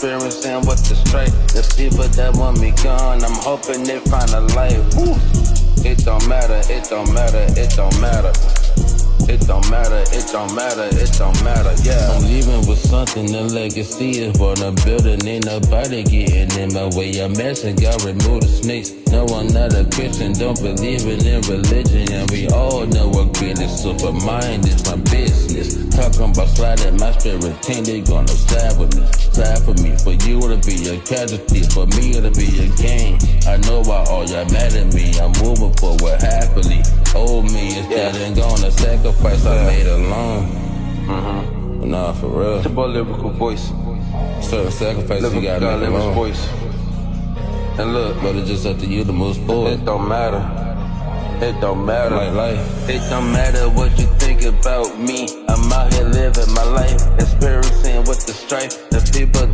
experiencing what the strife. The people that want me gone, I'm hoping they find a life. Woo. It don't matter, it don't matter, it don't matter. It don't matter, it don't matter, it don't matter, yeah. I'm leaving with something, the legacy is born a building. Ain't nobody getting in my way. I'm asking God remove the snakes. No, I'm not a Christian, don't believe in religion. And we all know what greatness super mind is my business. Talking about sliding my spirit team, they gonna side with me. Side for me, for you to be a casualty, for me to be a game. I know why all y'all mad at me, I'm moving forward happily. Old me is dead and gone, a sacrifice I made alone. Nah, for real. It's about lyrical voice. Certain sacrifices you gotta make alone. Voice. And look, but it's just up to you to move forward. It don't matter. It don't matter. Like life. It don't matter what you think about me. I'm out here living my life, experiencing with the strife. The people